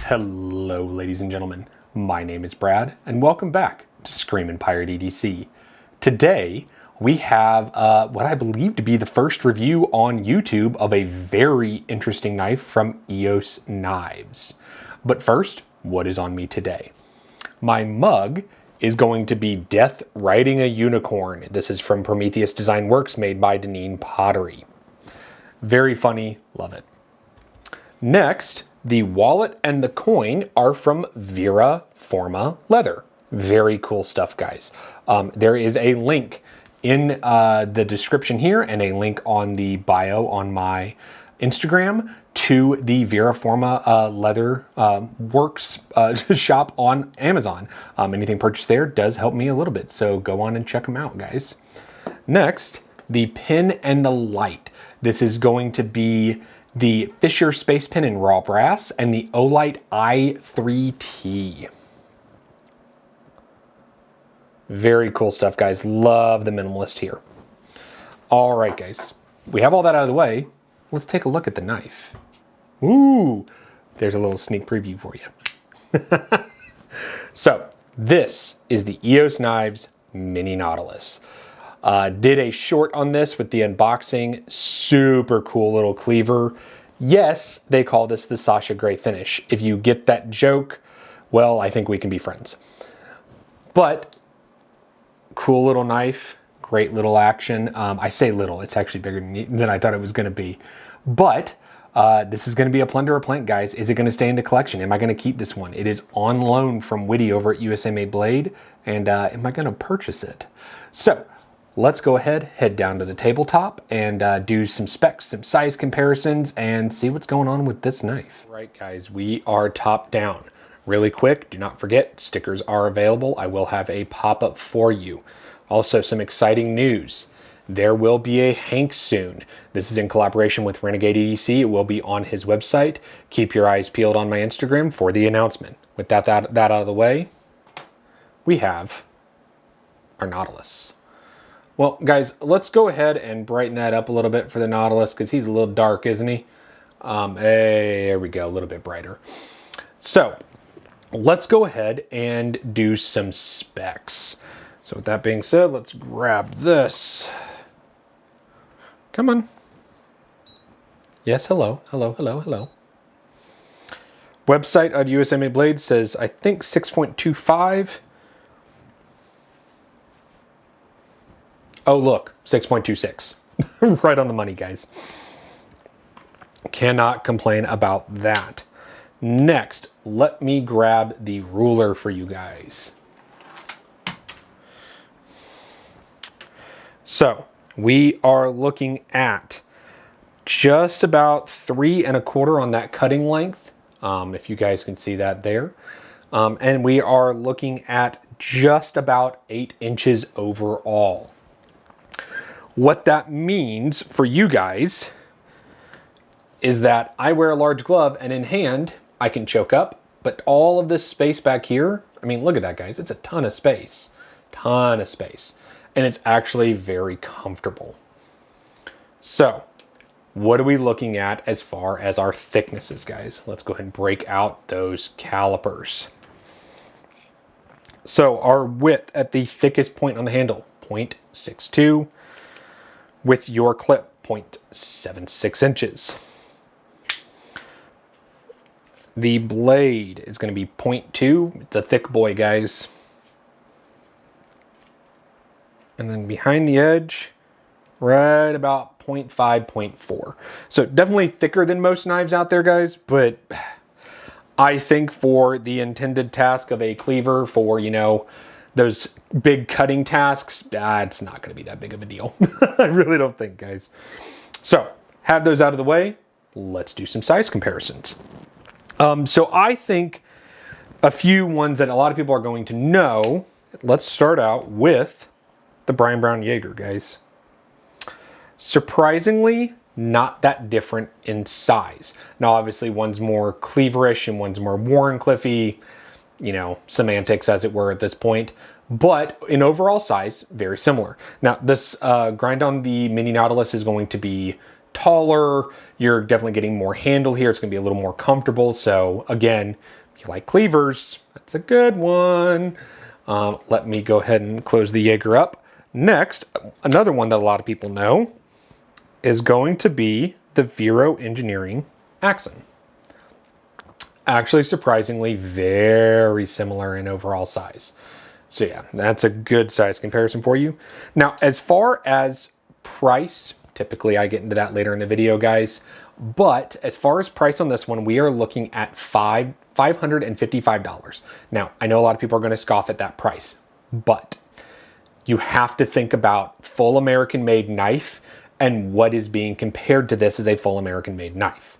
Hello, ladies and gentlemen. My name is Brad, and welcome back to Screamin' Pirate EDC. Today, we have what I believe to be the first review on YouTube of a very interesting knife from EOS Knives. But first, what is on me today? My mug is going to be Death Riding a Unicorn. This is from Prometheus Design Works, made by Deneen Pottery. Very funny, love it. Next, the wallet and the coin are from Vera Forma Leather. Very cool stuff, guys. There is a link in the description here and a link on the bio on my Instagram to the Vera Forma Leather Works shop on Amazon. Anything purchased there does help me a little bit, so go on and check them out, guys. Next, the pin and the light. This is going to be the Fisher Space Pen in raw brass and the Olight i3T. Very cool stuff, guys. Love the minimalist here. All right, guys. We have all that out of the way. Let's take a look at the knife. Ooh, there's a little sneak preview for you. So, this is the EOS Knives Mini Nautilus. Did a short on this with the unboxing. Super cool little cleaver. Yes, they call this the Sasha gray finish. If you get that joke, well, I think we can be friends. But cool little knife, great little action. I say little, it's actually bigger than I thought it was going to be. But this is going to be a plunder or plant, guys. Is it going to stay in the collection? Am I going to keep this one? It is on loan from Whitty over at USA Made Blade. And am I going to purchase it? So, let's go ahead, head down to the tabletop and do some specs, some size comparisons, and see what's going on with this knife. All right, guys, we are top down. Really quick, do not forget, stickers are available. I will have a pop-up for you. Also, some exciting news. There will be a Hank soon. This is in collaboration with Renegade EDC. It will be on his website. Keep your eyes peeled on my Instagram for the announcement. With that out of the way, we have our Nautilus. Well, guys, let's go ahead and brighten that up a little bit for the Nautilus because he's a little dark, isn't he? There we go, a little bit brighter. So, let's go ahead and do some specs. So with that being said, let's grab this. Come on. Yes, hello, hello, hello, hello. Website on USA Made Blade says, I think 6.25. Oh, look, 6.26. Right on the money, guys. Cannot complain about that. Next, let me grab the ruler for you guys. So, we are looking at just about 3 1/4 on that cutting length, if you guys can see that there. And we are looking at just about 8 inches overall. What that means for you guys is that I wear a large glove and in hand, I can choke up, but all of this space back here, I mean, look at that, guys. It's a ton of space, and it's actually very comfortable. So, what are we looking at as far as our thicknesses, guys? Let's go ahead and break out those calipers. So, our width at the thickest point on the handle, 0.62. With your clip, 0.76 inches. The blade is going to be 0.2. It's a thick boy, guys. And then behind the edge, right about 0.5, 0.4. So definitely thicker than most knives out there, guys. But I think for the intended task of a cleaver, for, you know, those big cutting tasks, it's not going to be that big of a deal. I really don't think, guys. So, have those out of the way. Let's do some size comparisons. So I think a few ones that a lot of people are going to know. Let's start out with the Brian Brown Jaeger, guys. Surprisingly, not that different in size. Now, obviously, one's more cleaverish and one's more Warrenclyffe, you know, semantics as it were at this point. But in overall size, very similar. Now, this grind on the Mini Nautilus is going to be taller. You're definitely getting more handle here. It's going to be a little more comfortable. So again, If you like cleavers, that's a good one. Let me go ahead and close the Jaeger up. Next, another one that a lot of people know is going to be the Vero Engineering Axon. Actually, surprisingly, very similar in overall size. So yeah, that's a good size comparison for you. Now, as far as price, typically I get into that later in the video, guys. But as far as price on this one, we are looking at $555. Now, I know a lot of people are going to scoff at that price, but you have to think about full American-made knife and what is being compared to this as a full American-made knife.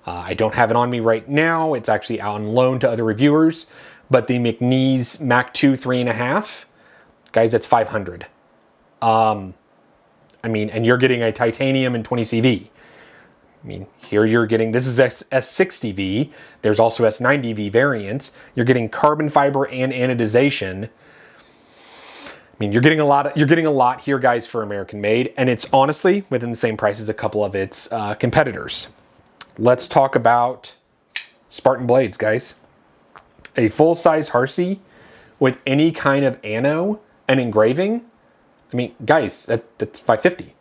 I don't have it on me right now. It's actually out on loan to other reviewers, but the McNeese Mac 2 3.5, guys, that's $500. I mean, and you're getting a titanium and 20CV. I mean, here you're getting, this is S60V. There's also S90V variants. You're getting carbon fiber and anodization. I mean, you're getting a lot here, guys, for American made, and it's honestly within the same price as a couple of its competitors. Let's talk about Spartan blades, guys. A full-size Harsey with any kind of ano and engraving. I mean, guys, that's $550.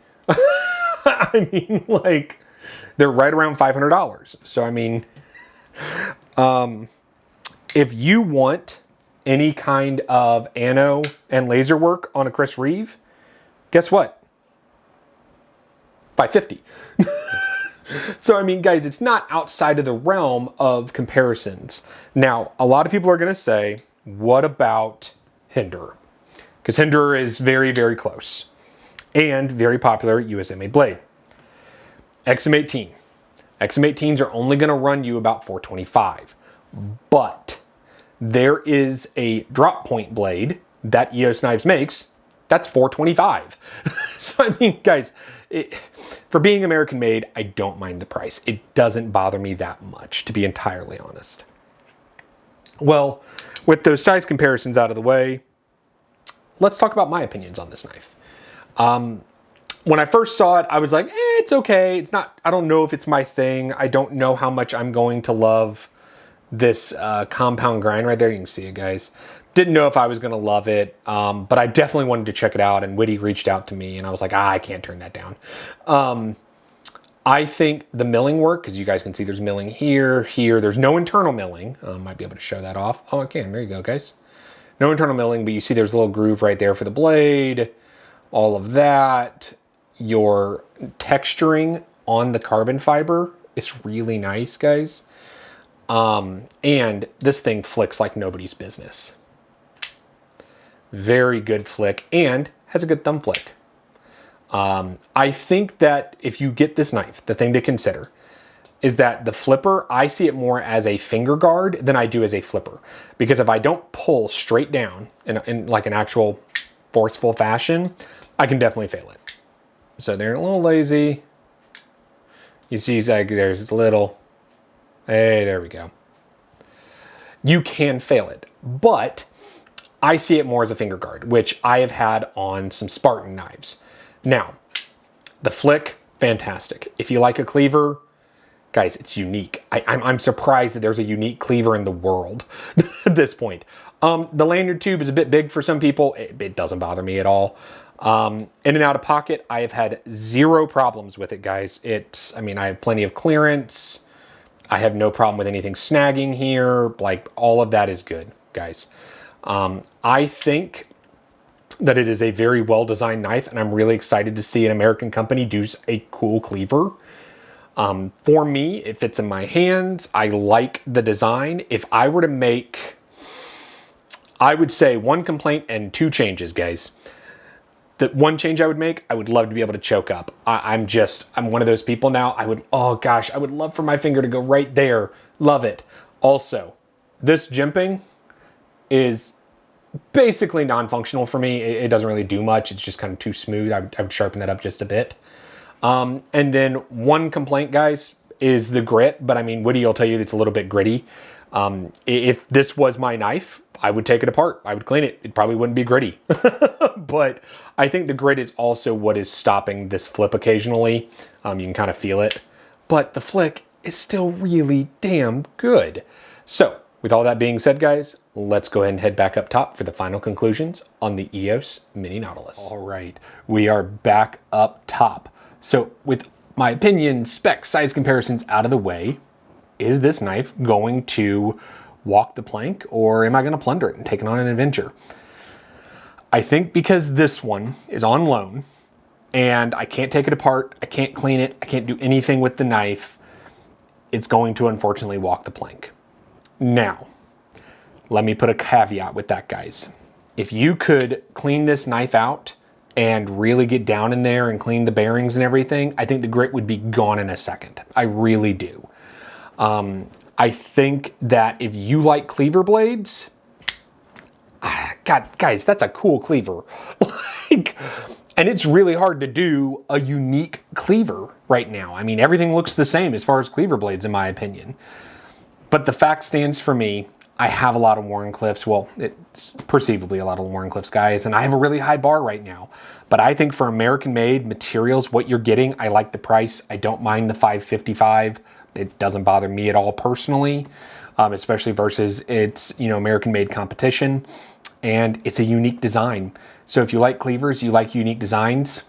I mean, like, they're right around $500. So, I mean, if you want any kind of ano and laser work on a Chris Reeve, guess what? $550. So, I mean, guys, it's not outside of the realm of comparisons. Now, a lot of people are going to say, what about Hinderer? Because Hinderer is very, very close and very popular USA-made blade. XM18. XM18s are only going to run you about $425. But there is a drop point blade that EOS Knives makes that's $425. So, I mean, guys, for being American made, I don't mind the price. It doesn't bother me that much, to be entirely honest. Well, with those size comparisons out of the way, let's talk about my opinions on this knife. When I first saw it, I was like, it's okay. It's not, I don't know if it's my thing. I don't know how much I'm going to love this compound grind right there. You can see it, guys. Didn't know if I was going to love it, but I definitely wanted to check it out, and Whitty reached out to me, and I was like, I can't turn that down. I think the milling work, because you guys can see there's milling here, here. There's no internal milling. Might be able to show that off. Oh, I can. There you go, guys. No internal milling, but you see there's a little groove right there for the blade. All of that. Your texturing on the carbon fiber is really nice, guys. And this thing flicks like nobody's business. Very good flick and has a good thumb flick. I think that if you get this knife, the thing to consider is that the flipper, I see it more as a finger guard than I do as a flipper. Because if I don't pull straight down in like an actual forceful fashion, I can definitely fail it. So they're a little lazy. You see, like, there's a little, hey, there we go. You can fail it, but I see it more as a finger guard, which I have had on some Spartan knives. Now, the flick, fantastic. If you like a cleaver, guys, it's unique. I'm surprised that there's a unique cleaver in the world at this point. The lanyard tube is a bit big for some people. It doesn't bother me at all. In and out of pocket, I have had zero problems with it, guys. I mean, I have plenty of clearance. I have no problem with anything snagging here. Like, all of that is good, guys. I think that it is a very well-designed knife, and I'm really excited to see an American company do a cool cleaver. For me, it fits in my hands. I like the design. If I were to make, I would say one complaint and two changes, guys. The one change I would make, I would love to be able to choke up. I'm one of those people now. Oh gosh, I would love for my finger to go right there. Love it. Also, this jimping is basically non-functional for me. It doesn't really do much. It's just kind of too smooth. I would sharpen that up just a bit. And then one complaint, guys, is the grit. But I mean, Whitty will tell you it's a little bit gritty. If this was my knife, I would take it apart. I would clean it. It probably wouldn't be gritty. But I think the grit is also what is stopping this flip occasionally. You can kind of feel it. But the flick is still really damn good. So With all that being said, guys, let's go ahead and head back up top for the final conclusions on the EOS Mini Nautilus. All right, we are back up top. So with my opinion, specs, size comparisons out of the way, is this knife going to walk the plank, or am I going to plunder it and take it on an adventure? I think because this one is on loan and I can't take it apart, I can't clean it, I can't do anything with the knife, it's going to unfortunately walk the plank. Now, let me put a caveat with that, guys. If you could clean this knife out and really get down in there and clean the bearings and everything, I think the grit would be gone in a second. I really do. I think that if you like cleaver blades, God, guys, that's a cool cleaver. And it's really hard to do a unique cleaver right now. I mean, everything looks the same as far as cleaver blades, in my opinion. But the fact stands for me, I have a lot of Wharncliffes. Well, it's perceivably a lot of Wharncliffes, guys, and I have a really high bar right now. But I think for American-made materials, what you're getting, I like the price. I don't mind the $555. It doesn't bother me at all personally, especially versus its, you know, American-made competition. And it's a unique design. So if you like cleavers, you like unique designs,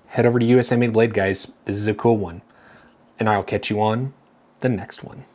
head over to USA Made Blade, guys. This is a cool one. And I'll catch you on the next one.